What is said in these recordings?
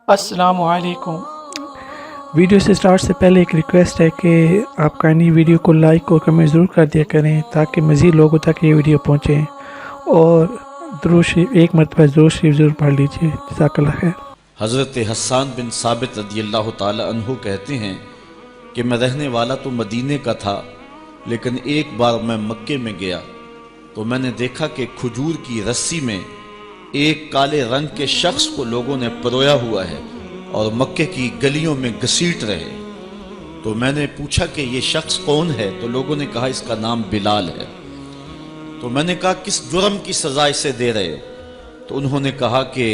السلام علیکم۔ ویڈیو سے سٹارٹ سے پہلے ایک ریکویسٹ ہے کہ آپ کائنڈلی ویڈیو کو لائک اور کمنٹ ضرور کر دیا کریں تاکہ مزید لوگوں تک یہ ویڈیو پہنچے، اور درود شریف ایک مرتبہ درود شریف ضرور پڑھ لیجیے۔ جزاک اللہ خیر۔ حضرت حسان بن ثابت رضی اللہ تعالی عنہ کہتے ہیں کہ میں رہنے والا تو مدینے کا تھا، لیکن ایک بار میں مکے میں گیا تو میں نے دیکھا کہ کھجور کی رسی میں ایک کالے رنگ کے شخص کو لوگوں نے پرویا ہوا ہے اور مکے کی گلیوں میں گھسیٹ رہے۔ تو میں نے پوچھا کہ یہ شخص کون ہے؟ تو لوگوں نے کہا اس کا نام بلال ہے۔ تو میں نے کہا کس جرم کی سزا اسے دے رہے ہو؟ تو انہوں نے کہا کہ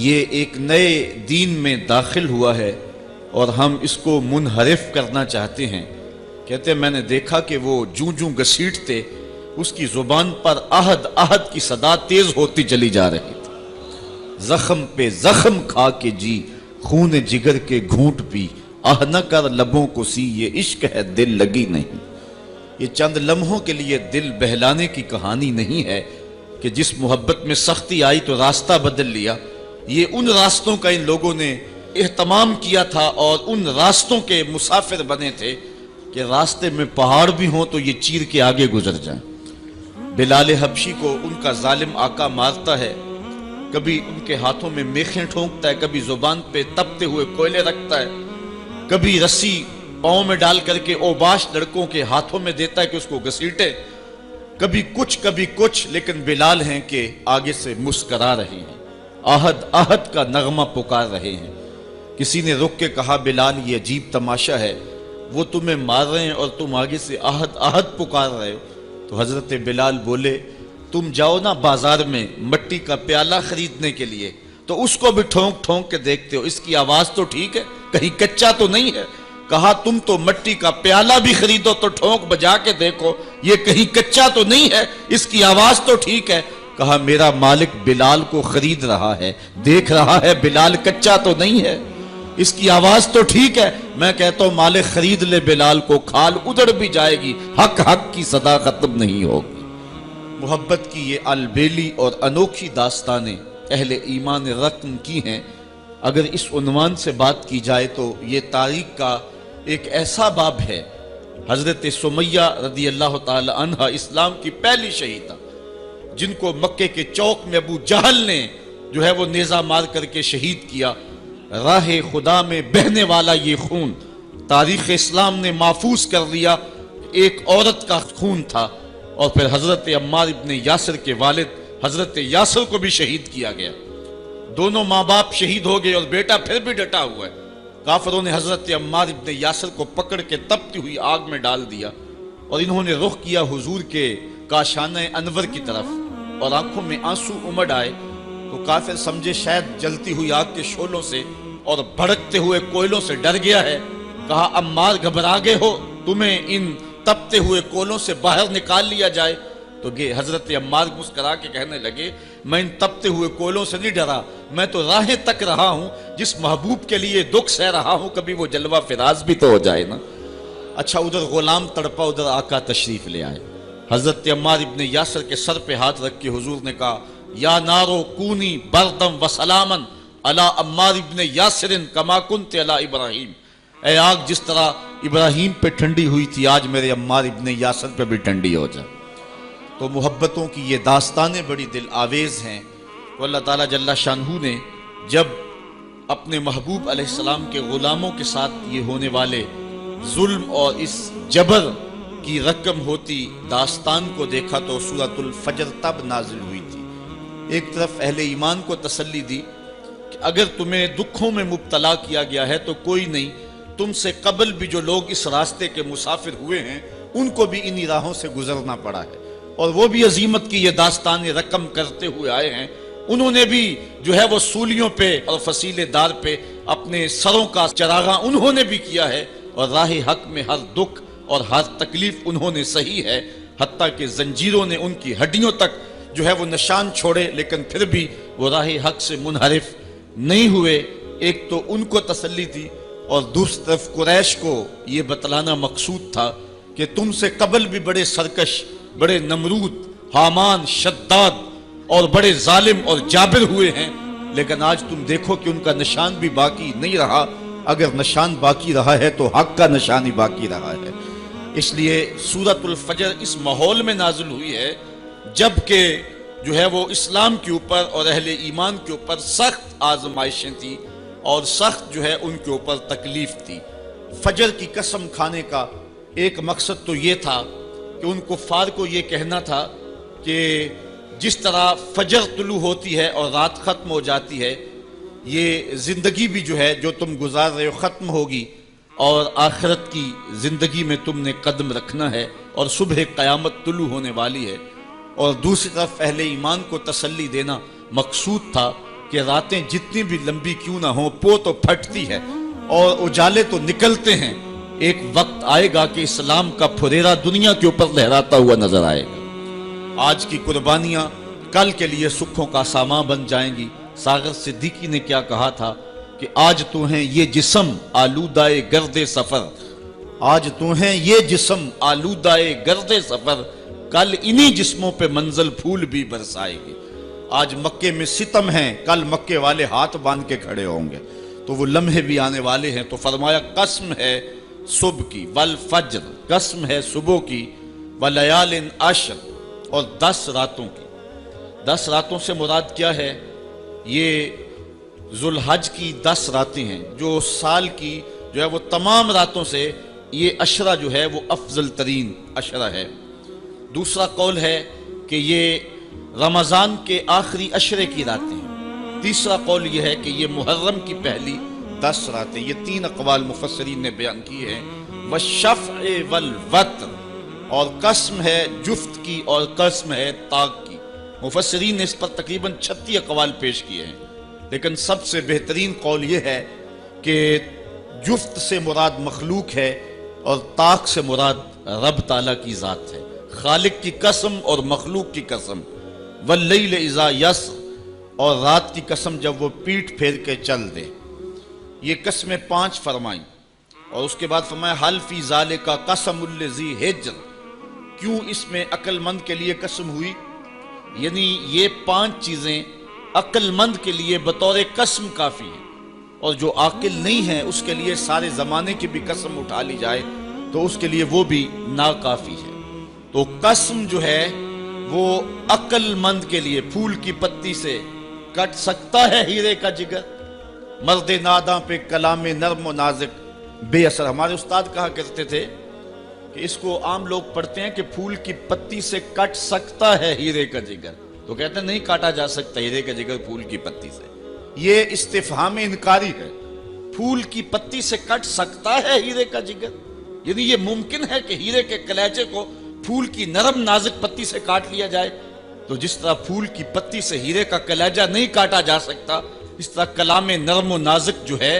یہ ایک نئے دین میں داخل ہوا ہے اور ہم اس کو منحرف کرنا چاہتے ہیں۔ کہتے ہیں میں نے دیکھا کہ وہ جوں جوں گھسیٹتے اس کی زبان پر احد احد کی صدا تیز ہوتی چلی جا رہی تھی۔ زخم پہ زخم کھا کے جی، خون جگر کے گھونٹ پی، آہ نہ کر لبوں کو سی، یہ عشق ہے دل لگی نہیں۔ یہ چند لمحوں کے لیے دل بہلانے کی کہانی نہیں ہے کہ جس محبت میں سختی آئی تو راستہ بدل لیا۔ یہ ان راستوں کا ان لوگوں نے اہتمام کیا تھا اور ان راستوں کے مسافر بنے تھے کہ راستے میں پہاڑ بھی ہوں تو یہ چیر کے آگے گزر جائیں۔ بلال حبشی کو ان کا ظالم آقا مارتا ہے، کبھی ان کے ہاتھوں میں میخیں ٹھونکتا ہے، کبھی زبان پہ تپتے ہوئے کوئلے رکھتا ہے، کبھی رسی پاؤں میں ڈال کر کے اوباش لڑکوں کے ہاتھوں میں دیتا ہے کہ اس کو گھسیٹے، کبھی کچھ، لیکن بلال ہیں کہ آگے سے مسکرا رہے ہیں، آہد آہد کا نغمہ پکار رہے ہیں۔ کسی نے رک کے کہا بلال یہ عجیب تماشا ہے، وہ تمہیں مار رہے ہیں اور تم آگے سے آہد آہد پکار رہے ہو۔ تو حضرت بلال بولے تم جاؤ نا بازار میں مٹی کا پیالہ خریدنے کے لیے تو اس کو بھی ٹھونک ٹھونک کے دیکھتے ہو، اس کی آواز تو ٹھیک ہے، کہیں کچا تو نہیں ہے؟ کہا تم تو مٹی کا پیالہ بھی خریدو تو ٹھونک بجا کے دیکھو، یہ کہیں کچا تو نہیں ہے، اس کی آواز تو ٹھیک ہے۔ کہا میرا مالک بلال کو خرید رہا ہے، دیکھ رہا ہے بلال کچا تو نہیں ہے، اس کی آواز تو ٹھیک ہے۔ میں کہتا ہوں مالک خرید لے بلال کو، کھال ادھر بھی جائے گی، حق حق کی صدا ختم نہیں ہوگی۔ محبت کی یہ البیلی اور انوکھی داستانیں اہل ایمان رقم کی ہیں۔ اگر اس عنوان سے بات کی جائے تو یہ تاریخ کا ایک ایسا باب ہے۔ حضرت سمیہ رضی اللہ تعالی عنہ اسلام کی پہلی شہیدہ، جن کو مکے کے چوک میں ابو جہل نے جو ہے وہ نیزہ مار کر کے شہید کیا۔ راہ خدا میں بہنے والا یہ خون تاریخ اسلام نے محفوظ کر لیا، ایک عورت کا خون تھا۔ اور پھر حضرت عمار ابن یاسر کے والد حضرت یاسر کو بھی شہید کیا گیا، دونوں ماں باپ شہید ہو گئے اور بیٹا پھر بھی ڈٹا ہوا ہے۔ کافروں نے حضرت عمار ابن یاسر کو پکڑ کے تپتی ہوئی آگ میں ڈال دیا اور انہوں نے رخ کیا حضور کے کاشانہ انور کی طرف، اور آنکھوں میں آنسو امڑ آئے تو کافر سمجھے شاید جلتی ہوئی آگ کے شعلوں سے اور بھڑکتے ہوئے کوئلوں سے ڈر گیا ہے۔ کہا عمار گھبرا گئے ہو، تمہیں ان تپتے ہوئے کوئلوں سے باہر نکال لیا جائے؟ تو حضرت عمار مسکرا کے کہنے لگے میں ان تپتے ہوئے کوئلوں سے نہیں ڈرا، میں تو راہیں تک رہا ہوں، جس محبوب کے لیے دکھ سہ رہا ہوں کبھی وہ جلوہ فراز بھی تو ہو جائے نا۔ اچھا ادھر غلام تڑپا، ادھر آقا تشریف لے آئے۔ حضرت عمار ابن یاسر کے سر پہ ہاتھ رکھ کے حضور نے کہا یا نارو کونی بردم و سلامن علی عمار ابن یاسر کما کنت علی ابراہیم، اے آگ جس طرح ابراہیم پہ ٹھنڈی ہوئی تھی آج میرے عمار ابن یاسر پہ بھی ٹھنڈی ہو جائے۔ تو محبتوں کی یہ داستانیں بڑی دل آویز ہیں۔ تو اللہ تعالیٰ جل شانہ نے جب اپنے محبوب علیہ السلام کے غلاموں کے ساتھ یہ ہونے والے ظلم اور اس جبر کی رقم ہوتی داستان کو دیکھا تو سورۃ الفجر تب نازل ہوئی تھی۔ ایک طرف اہل ایمان کو تسلی دی کہ اگر تمہیں دکھوں میں مبتلا کیا گیا ہے تو کوئی نہیں، تم سے قبل بھی جو لوگ اس راستے کے مسافر ہوئے ہیں ان کو بھی انہی راہوں سے گزرنا پڑا ہے، اور وہ بھی عظیمت کی یہ داستانیں رقم کرتے ہوئے آئے ہیں۔ انہوں نے بھی جو ہے وہ سولیوں پہ اور فصیلے دار پہ اپنے سروں کا چراغاں انہوں نے بھی کیا ہے، اور راہ حق میں ہر دکھ اور ہر تکلیف انہوں نے سہی ہے، حتیٰ کہ زنجیروں نے ان کی ہڈیوں تک جو ہے وہ نشان چھوڑے، لیکن پھر بھی وہ راہ حق سے منحرف نہیں ہوئے۔ ایک تو ان کو تسلی تھی، اور دوسری طرف قریش کو یہ بتلانا مقصود تھا کہ تم سے قبل بھی بڑے سرکش، بڑے نمرود، حامان، شداد اور بڑے ظالم اور جابر ہوئے ہیں، لیکن آج تم دیکھو کہ ان کا نشان بھی باقی نہیں رہا. اگر نشان باقی رہا ہے تو حق کا نشان ہی باقی رہا ہے. اس لیے سورۃ الفجر اس ماحول میں نازل ہوئی ہے جب کہ جو ہے وہ اسلام کے اوپر اور اہل ایمان کے اوپر سخت آزمائشیں تھیں اور سخت جو ہے ان کے اوپر تکلیف تھی. فجر کی قسم کھانے کا ایک مقصد تو یہ تھا کہ ان کفار کو یہ کہنا تھا کہ جس طرح فجر طلوع ہوتی ہے اور رات ختم ہو جاتی ہے، یہ زندگی بھی جو ہے جو تم گزار رہے ہو ختم ہوگی اور آخرت کی زندگی میں تم نے قدم رکھنا ہے اور صبح قیامت طلوع ہونے والی ہے. اور دوسری طرف اہل ایمان کو تسلی دینا مقصود تھا کہ راتیں جتنی بھی لمبی کیوں نہ ہوں، پو تو پھٹتی ہے اور اجالے تو نکلتے ہیں. ایک وقت آئے گا کہ اسلام کا پھریرا دنیا کے اوپر لہراتا ہوا نظر آئے گا. آج کی قربانیاں کل کے لیے سکھوں کا سامان بن جائیں گی. ساغر صدیقی نے کیا کہا تھا کہ آج تو ہیں یہ جسم آلودائے گرد سفر، آج تو ہیں یہ جسم آلودائے گرد سفر، کل انہی جسموں پہ منزل پھول بھی برسائے گی. آج مکے میں ستم ہیں، کل مکے والے ہاتھ باندھ کے کھڑے ہوں گے. تو وہ لمحے بھی آنے والے ہیں. تو فرمایا قسم ہے صبح کی، والفجر، قسم ہے صبح کی، ولیال عشر، اور 10 راتوں کی. 10 راتوں سے مراد کیا ہے؟ یہ ذوالحج کی 10 راتیں ہیں جو سال کی جو ہے وہ تمام راتوں سے یہ عشرہ جو ہے وہ افضل ترین عشرہ ہے. دوسرا قول ہے کہ یہ رمضان کے آخری عشرے کی راتیں ہیں. تیسرا قول یہ ہے کہ یہ محرم کی پہلی 10 راتیں. یہ 3 اقوال مفسرین نے بیان کی ہیں. والشفع والوتر، اور قسم ہے جفت کی اور قسم ہے طاق کی. مفسرین نے اس پر تقریباً 36 اقوال پیش کیے ہیں، لیکن سب سے بہترین قول یہ ہے کہ جفت سے مراد مخلوق ہے اور طاق سے مراد رب تعالیٰ کی ذات ہے. خالق کی قسم اور مخلوق کی قسم. واللیل اذا یسر، اور رات کی قسم جب وہ پیٹ پھیر کے چل دے. یہ قسمیں 5 فرمائیں اور اس کے بعد فرمایا حل فی ذالک قسم الذی ہجر. کیوں اس میں عقل مند کے لیے قسم ہوئی؟ یعنی یہ 5 چیزیں عقل مند کے لیے بطور قسم کافی ہیں، اور جو عاقل نہیں ہے اس کے لیے سارے زمانے کی بھی قسم اٹھا لی جائے تو اس کے لیے وہ بھی ناکافی ہے. تو قسم جو ہے وہ عقل مند کے لیے پھول کی پتی سے کٹ سکتا ہے ہیرے کا جگر، مرد ناداں پہ کلام نرم و نازک بے اثر. ہمارے استاد کہا کرتے تھے کہ اس کو عام لوگ پڑھتے ہیں کہ پھول کی پتی سے کٹ سکتا ہے ہیرے کا جگر، تو کہتے ہیں نہیں کاٹا جا سکتا ہیرے کا جگر پھول کی پتی سے. یہ استفہام انکاری ہے. پھول کی پتی سے کٹ سکتا ہے ہیرے کا جگر، یعنی یہ ممکن ہے کہ ہیرے کے کلیجے کو پھول کی نرم نازک پتی سے کاٹ لیا جائے. تو جس طرح پھول کی پتی سے ہیرے کا کلیجہ نہیں کاٹا جا سکتا، اس طرح کلام نرم و نازک جو ہے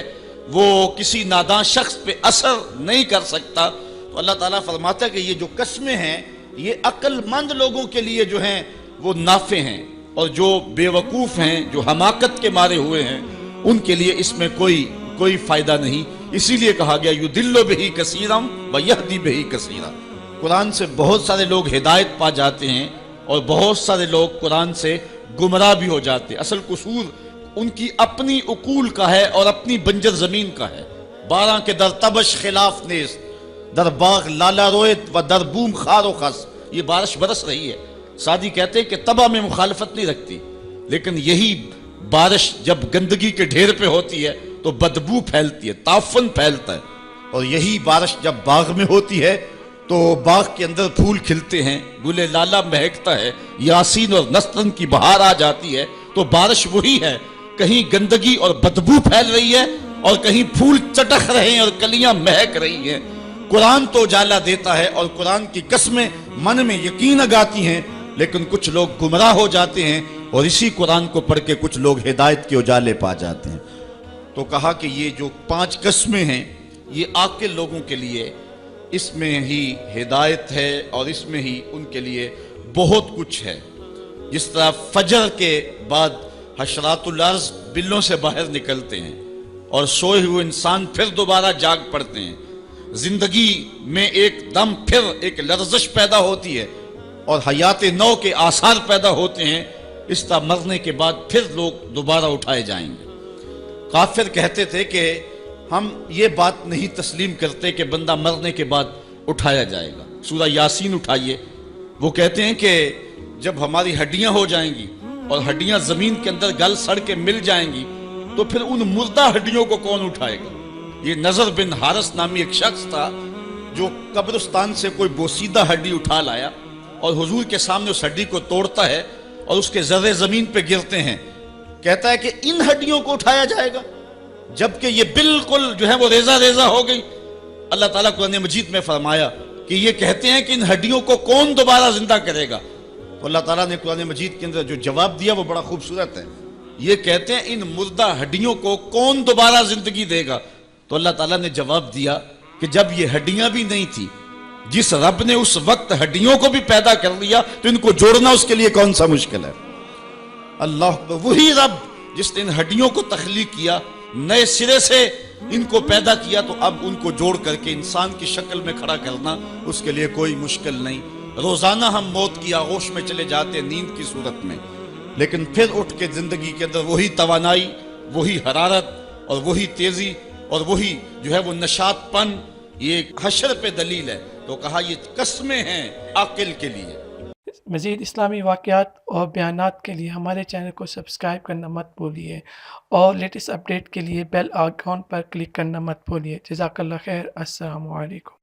وہ کسی ناداں شخص پہ اثر نہیں کر سکتا. تو اللہ تعالیٰ فرماتا ہے کہ یہ جو قسمیں ہیں یہ عقل مند لوگوں کے لیے جو ہیں وہ نافع ہیں، اور جو بے وقوف ہیں، جو حماقت کے مارے ہوئے ہیں، ان کے لیے اس میں کوئی فائدہ نہیں. اسی لیے کہا گیا یضل بہ کثیرا ویہدی بہ کثیرا. قرآن سے بہت سارے لوگ ہدایت پا جاتے ہیں اور بہت سارے لوگ قرآن سے گمراہ بھی ہو جاتے ہیں. اصل قصور ان کی اپنی عقول کا ہے اور اپنی بنجر زمین کا ہے. 12 کے در تبش خلاف نیست، در باغ لالا رویت و در بوم خار و خس. یہ بارش برس رہی ہے. سعدی کہتے ہیں کہ تباہ میں مخالفت نہیں رکھتی، لیکن یہی بارش جب گندگی کے ڈھیر پہ ہوتی ہے تو بدبو پھیلتی ہے، تعفن پھیلتا ہے. اور یہی بارش جب باغ میں ہوتی ہے تو باغ کے اندر پھول کھلتے ہیں، گل لالا مہکتا ہے، یاسین اور نسترن کی بہار آ جاتی ہے. تو بارش وہی ہے. کہیں گندگی اور بدبو پھیل رہی ہے اور کہیں پھول چٹخ رہے ہیں اور کلیاں مہک رہی ہیں. قرآن تو اجالا دیتا ہے اور قرآن کی قسمیں من میں یقین اگاتی ہیں، لیکن کچھ لوگ گمراہ ہو جاتے ہیں اور اسی قرآن کو پڑھ کے کچھ لوگ ہدایت کے اجالے پا جاتے ہیں. تو کہا کہ یہ جو 5 قسمیں ہیں یہ عاقل لوگوں کے لیے اس میں ہی ہدایت ہے اور اس میں ہی ان کے لیے بہت کچھ ہے. جس طرح فجر کے بعد حشرات الارض بلوں سے باہر نکلتے ہیں اور سوئے ہوئے انسان پھر دوبارہ جاگ پڑتے ہیں. زندگی میں ایک دم پھر ایک لرزش پیدا ہوتی ہے اور حیات نو کے آثار پیدا ہوتے ہیں. اس طرح مرنے کے بعد پھر لوگ دوبارہ اٹھائے جائیں گے۔ کافر کہتے تھے کہ ہم یہ بات نہیں تسلیم کرتے کہ بندہ مرنے کے بعد اٹھایا جائے گا۔ سورہ یاسین اٹھائیے، وہ کہتے ہیں کہ جب ہماری ہڈیاں ہو جائیں گی اور ہڈیاں زمین کے اندر گل سڑ کے مل جائیں گی تو پھر ان مردہ ہڈیوں کو کون اٹھائے گا؟ یہ نضر بن حارث نامی ایک شخص تھا جو قبرستان سے کوئی بوسیدہ ہڈی اٹھا لایا اور حضور کے سامنے اس ہڈی کو توڑتا ہے اور اس کے ذرے زمین پہ گرتے ہیں، کہتا ہے کہ ان ہڈیوں کو اٹھایا جائے گا جبکہ یہ بالکل جو ہے وہ ریزہ ریزہ ہو گئی۔ اللہ تعالیٰ قرآن مجید میں فرمایا کہ یہ کہتے ہیں کہ ان ہڈیوں کو کون دوبارہ زندہ کرے گا؟ تو اللہ تعالیٰ نے قرآن مجید کے اندر جو جواب دیا وہ بڑا خوبصورت ہے۔ یہ کہتے ہیں ان مردہ ہڈیوں کو کون دوبارہ زندگی دے گا؟ تو اللہ تعالیٰ نے جواب دیا کہ جب یہ ہڈیاں بھی نہیں تھی، جس رب نے اس وقت ہڈیوں کو بھی پیدا کر لیا تو ان کو جوڑنا اس کے لیے کون سا مشکل ہے؟ اللہ، وہی رب جس نے ان ہڈیوں کو تخلیق کیا، نئے سرے سے ان کو پیدا کیا، تو اب ان کو جوڑ کر کے انسان کی شکل میں کھڑا کرنا اس کے لیے کوئی مشکل نہیں۔ روزانہ ہم موت کی آغوش میں چلے جاتے نیند کی صورت میں، لیکن پھر اٹھ کے زندگی کے اندر وہی توانائی، وہی حرارت اور وہی تیزی اور وہی جو ہے وہ نشاط پن، یہ حشر پہ دلیل ہے۔ تو کہا یہ قسمیں ہیں عاقل کے لیے۔ مزید اسلامی واقعات اور بیانات کے لیے ہمارے چینل کو سبسکرائب کرنا مت بھولیے اور لیٹسٹ اپڈیٹ کے لیے بیل آئیکن پر کلک کرنا مت بھولیے۔ جزاک اللہ خیر۔ السلام علیکم۔